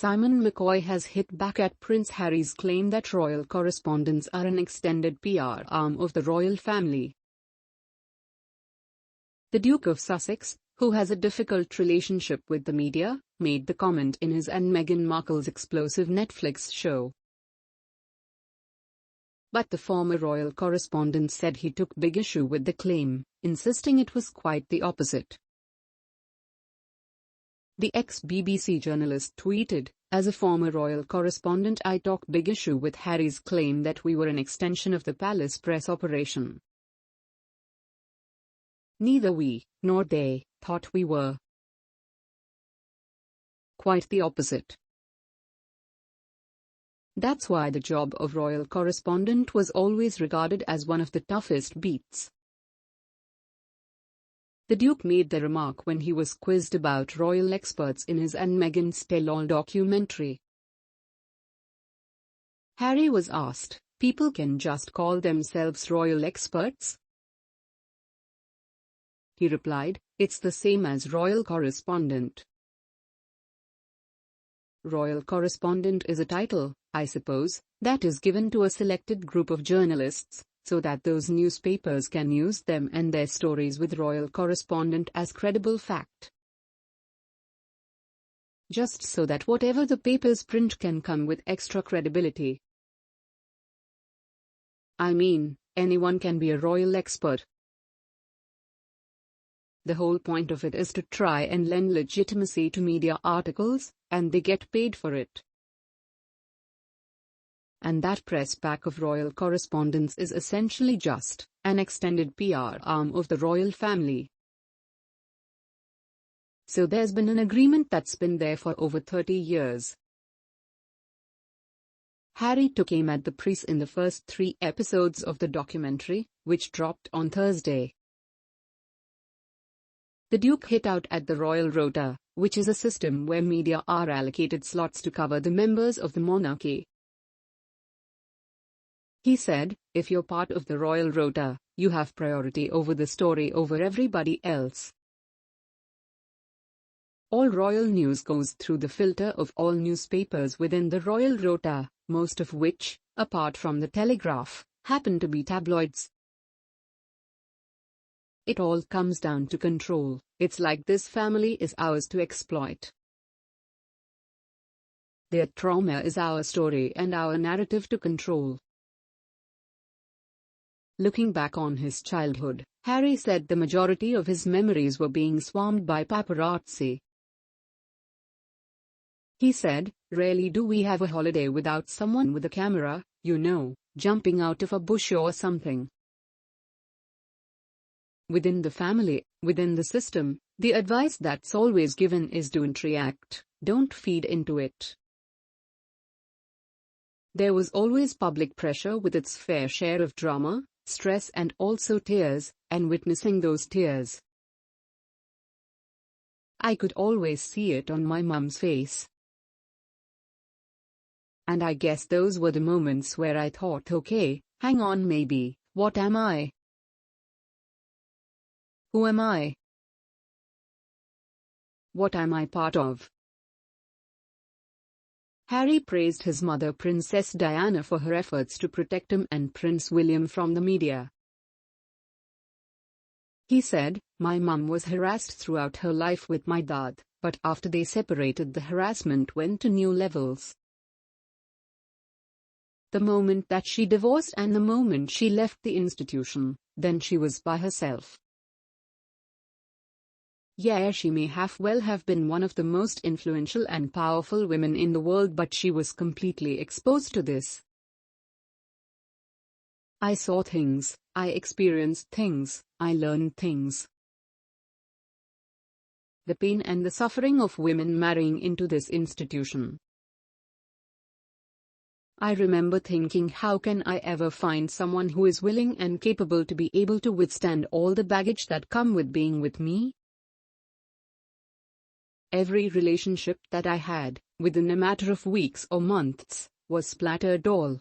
Simon McCoy has hit back at Prince Harry's claim that royal correspondents are an extended PR arm of the royal family. The Duke of Sussex, who has a difficult relationship with the media, made the comment in his and Meghan Markle's explosive Netflix show. But the former royal correspondent said he took big issue with the claim, insisting it was quite the opposite. The ex-BBC journalist tweeted, "As a former royal correspondent, I took big issue with Harry's claim that we were an extension of the palace press operation. Neither we, nor they, thought we were. Quite the opposite. That's why the job of royal correspondent was always regarded as one of the toughest beats." The Duke made the remark when he was quizzed about royal experts in his and Meghan's tell-all documentary. Harry was asked, "People can just call themselves royal experts?" He replied, "It's the same as royal correspondent. Royal correspondent is a title, I suppose, that is given to a selected group of journalists, so that those newspapers can use them and their stories with royal correspondent as credible fact. Just so that whatever the papers print can come with extra credibility. I mean, anyone can be a royal expert. The whole point of it is to try and lend legitimacy to media articles, and they get paid for it. And that press pack of royal correspondence is essentially just an extended PR arm of the royal family. So there's been an agreement that's been there for over 30 years. Harry took aim at the press in the first 3 episodes of the documentary, which dropped on Thursday. The Duke hit out at the Royal Rota, which is a system where media are allocated slots to cover the members of the monarchy. He said, "If you're part of the Royal Rota, you have priority over the story over everybody else. All royal news goes through the filter of all newspapers within the Royal Rota, most of which, apart from the Telegraph, happen to be tabloids. It all comes down to control. It's like this family is ours to exploit. Their trauma is our story and our narrative to control." Looking back on his childhood, Harry said the majority of his memories were being swarmed by paparazzi. He said, "Rarely do we have a holiday without someone with a camera, jumping out of a bush or something." Within the family, within the system, the advice that's always given is don't react, don't feed into it. There was always public pressure with its fair share of drama, stress and also tears, and witnessing those tears. I could always see it on my mum's face. And I guess those were the moments where I thought, okay, hang on, maybe, what am I? Who am I? What am I part of? Harry praised his mother Princess Diana for her efforts to protect him and Prince William from the media. He said, "My mum was harassed throughout her life with my dad, but after they separated the harassment went to new levels. The moment that she divorced and the moment she left the institution, then she was by herself. Yeah, she may well have been one of the most influential and powerful women in the world, but she was completely exposed to this. I saw things, I experienced things, I learned things. The pain and the suffering of women marrying into this institution. I remember thinking, how can I ever find someone who is willing and capable to be able to withstand all the baggage that come with being with me? Every relationship that I had, within a matter of weeks or months, was splattered all